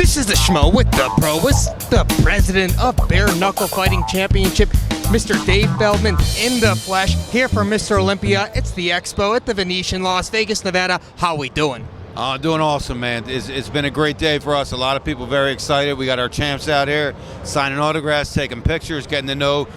This is the Schmo with the Prowess, the president of Bare Knuckle Fighting Championship, Mr. Dave Feldman in the flesh, here for Mr. Olympia. It's the Expo at the Venetian, Las Vegas, Nevada. How we doing? Doing awesome, man. It's been a great day for us. A lot of people very excited. We got our champs out here signing autographs, taking pictures, getting to know,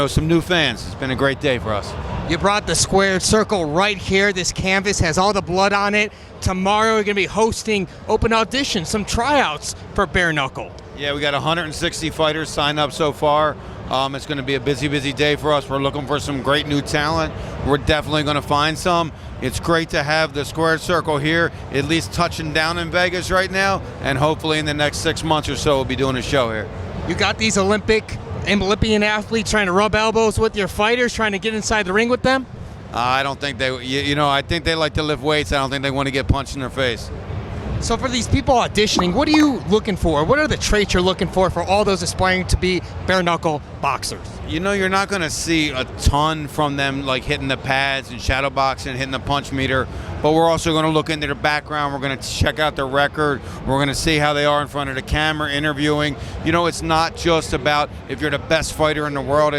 some new fans. It's been a great day for us. You brought the squared circle right here. This canvas has all the blood on it. Tomorrow we're going to be hosting open auditions, some tryouts for Bare Knuckle. Yeah, we got 160 fighters signed up so far. It's going to be a busy day for us. We're looking for some great new talent. We're definitely going to find some. It's great to have the squared circle here, at least touching down in Vegas right now, and hopefully in the next 6 months or so we'll be doing a show here. You got these Olympian athletes trying to rub elbows with your fighters, trying to get inside the ring with them? I don't think they, I think they like to lift weights. I don't think they want to get punched in their face. So for these people auditioning, what are you looking for? What are the traits you're looking for all those aspiring to be bare knuckle boxers? You're not going to see a ton from them like hitting the pads and shadow boxing, hitting the punch meter, but we're also going to look into their background. We're going to check out their record. We're going to see how they are in front of the camera, interviewing. It's not just about if you're the best fighter in the world,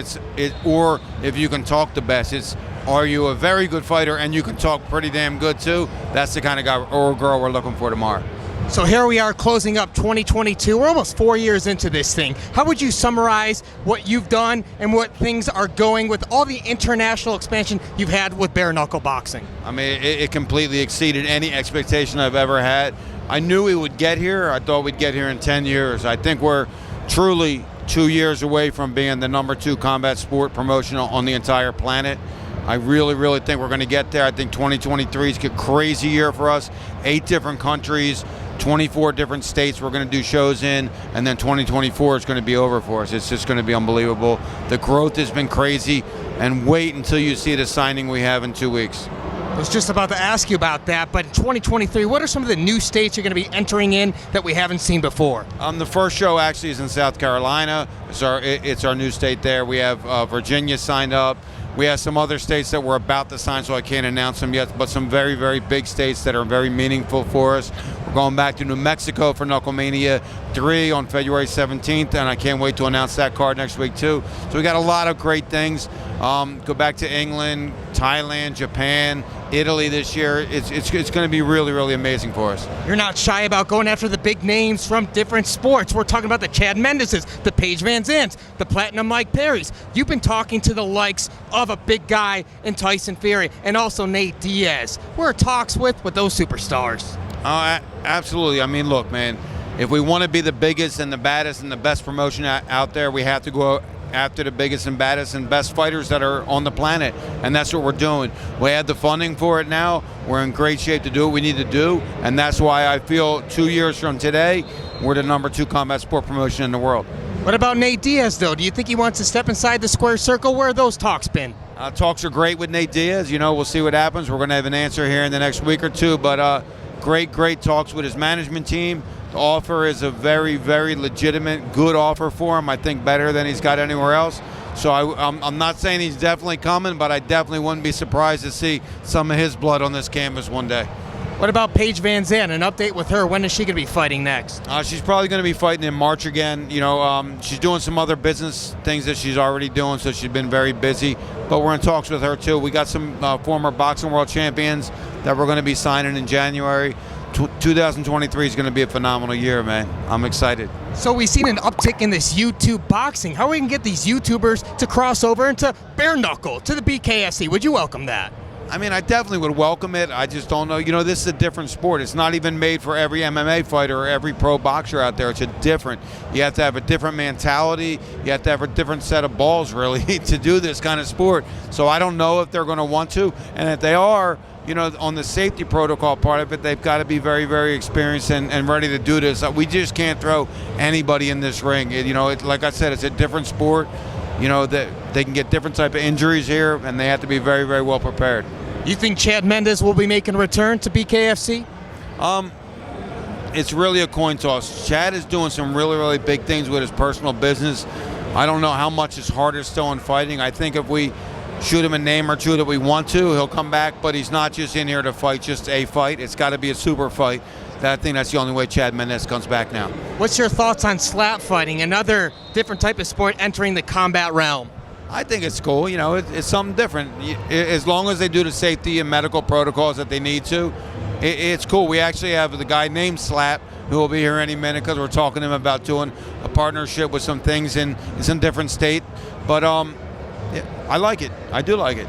or if you can talk the best. Are you a very good fighter and you can talk pretty damn good too? That's the kind of guy or girl we're looking for tomorrow. So here we are closing up 2022. We're almost 4 years into this thing. How would you summarize what you've done and what things are going with all the international expansion you've had with bare knuckle boxing? I mean, it completely exceeded any expectation I've ever had. I knew we would get here. I thought we'd get here in 10 years. I think we're truly 2 years away from being the #2 combat sport promotion on the entire planet. I really think we're going to get there. I think 2023 is a crazy year for us. 8 different countries, 24 different states we're going to do shows in, and then 2024 is going to be over for us. It's just going to be unbelievable. The growth has been crazy, and wait until you see the signing we have in 2 weeks. I was just about to ask you about that, but in 2023, what are some of the new states you're going to be entering in that we haven't seen before? The first show actually is in South Carolina. It's our new state there. We have Virginia signed up. We have some other states that we're about to sign, so I can't announce them yet, but some very big states that are very meaningful for us. We're going back to New Mexico for Knucklemania 3 on February 17th, and I can't wait to announce that card next week too. So we got a lot of great things. Go back to England, Thailand, Japan, Italy this year. It's going to be really amazing for us. You're not shy about going after the big names from different sports. We're talking about the Chad Mendeses, the Paige Van Zandts, the Platinum Mike Perrys. You've been talking to the likes of a big guy in Tyson Fury and also Nate Diaz. We're talks with those superstars. Absolutely. I mean, look, man, if we want to be the biggest and the baddest and the best promotion out there, we have to go after the biggest and baddest and best fighters that are on the planet, and that's what we're doing. We have the funding for it now. We're in great shape to do what we need to do, and that's why I feel 2 years from today, we're the #2 combat sport promotion in the world. What about Nate Diaz, though? Do you think he wants to step inside the square circle? Where have those talks been? Talks are great with Nate Diaz. We'll see what happens. We're going to have an answer here in the next week or two, but great talks with his management team. The offer is a very legitimate, good offer for him. I think better than he's got anywhere else. So I'm not saying he's definitely coming, but I definitely wouldn't be surprised to see some of his blood on this canvas one day. What about Paige Van Zandt? An update with her. When is she going to be fighting next? She's probably going to be fighting in March again. She's doing some other business things that she's already doing, so she's been very busy. But we're in talks with her too. We got some former boxing world champions that we're going to be signing in January. 2023 is going to be a phenomenal year, man. I'm excited. So we've seen an uptick in this YouTube boxing. How are we going to get these YouTubers to cross over into bare knuckle, to the BKFC? Would you welcome that? I mean, I definitely would welcome it. I just don't know. This is a different sport. It's not even made for every MMA fighter or every pro boxer out there. You have to have a different mentality. You have to have a different set of balls, really, to do this kind of sport. So I don't know if they're going to want to. And if they are, on the safety protocol part of it, they've got to be very experienced and ready to do this. We just can't throw anybody in this ring. Like I said, it's a different sport. That they can get different type of injuries here, and they have to be very well prepared. You think Chad Mendes will be making a return to BKFC? It's really a coin toss. Chad is doing some really big things with his personal business. I don't know how much his heart is still in fighting. I think if we shoot him a name or two that we want to, he'll come back, but he's not just in here to fight just a fight. It's got to be a super fight. I think that's the only way Chad Mendes comes back now. What's your thoughts on slap fighting, another different type of sport entering the combat realm? I think it's cool. You know, it's something different. As long as they do the safety and medical protocols that they need to, it's cool. We actually have the guy named Slap who will be here any minute because we're talking to him about doing a partnership with some things in some different state. But yeah, I like it. I do like it.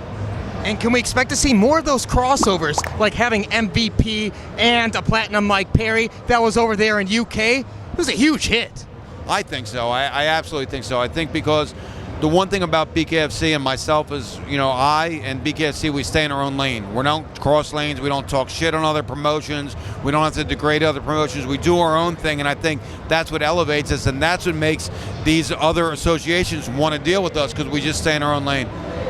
And can we expect to see more of those crossovers, like having MVP and a platinum Mike Perry that was over there in UK? It was a huge hit. I think so. I absolutely think so. I think because the one thing about BKFC and myself is, you know, I and BKFC, we stay in our own lane. We don't cross lanes. We don't talk shit on other promotions. We don't have to degrade other promotions. We do our own thing, and I think that's what elevates us, and that's what makes these other associations want to deal with us because we just stay in our own lane.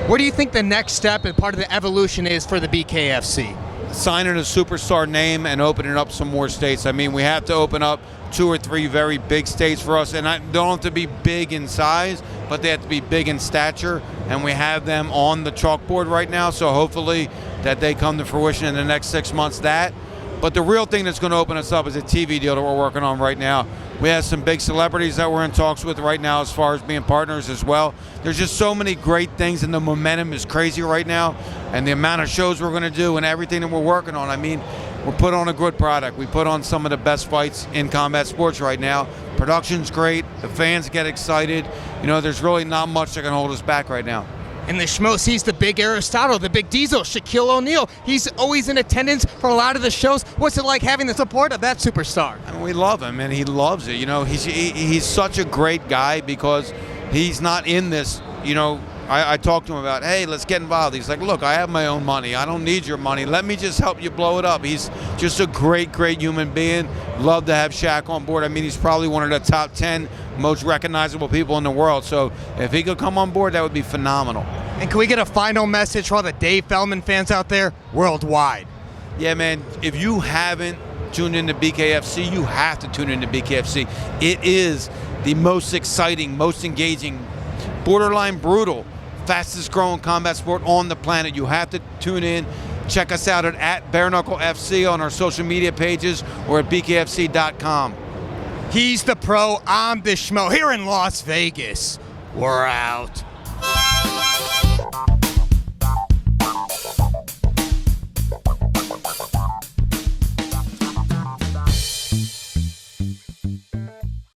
What do you think the next step and part of the evolution is for the BKFC? Signing a superstar name and opening up some more states. I mean, we have to open up 2 or 3 very big states for us, and they don't have to be big in size, but they have to be big in stature, and we have them on the chalkboard right now, so hopefully that they come to fruition in the next 6 months. But the real thing that's going to open us up is a TV deal that we're working on right now. We have some big celebrities that we're in talks with right now as far as being partners as well. There's just so many great things, and the momentum is crazy right now, and the amount of shows we're going to do and everything that we're working on. I mean, we're put on a good product. We put on some of the best fights in combat sports right now. Production's great. The fans get excited. You know, there's really not much that can hold us back right now. And the Schmo sees the big Aristotle, the big Diesel, Shaquille O'Neal. He's always in attendance for a lot of the shows. What's it like having the support of that superstar? I mean, we love him, and he loves it. You know, he's such a great guy because he's not in this, you know. I talked to him about, hey, let's get involved. He's like, look, I have my own money. I don't need your money. Let me just help you blow it up. He's just a great, great human being. Love to have Shaq on board. I mean, he's probably one of the top 10 most recognizable people in the world. So if he could come on board, that would be phenomenal. And can we get a final message for all the Dave Feldman fans out there worldwide? Yeah, man, if you haven't tuned into BKFC, you have to tune into BKFC. It is the most exciting, most engaging, borderline brutal, fastest growing combat sport on the planet. You have to tune in. Check us out at Bareknuckle FC on our social media pages or at bkfc.com. He's the pro, I'm the Schmo. Here in Las Vegas, we're out.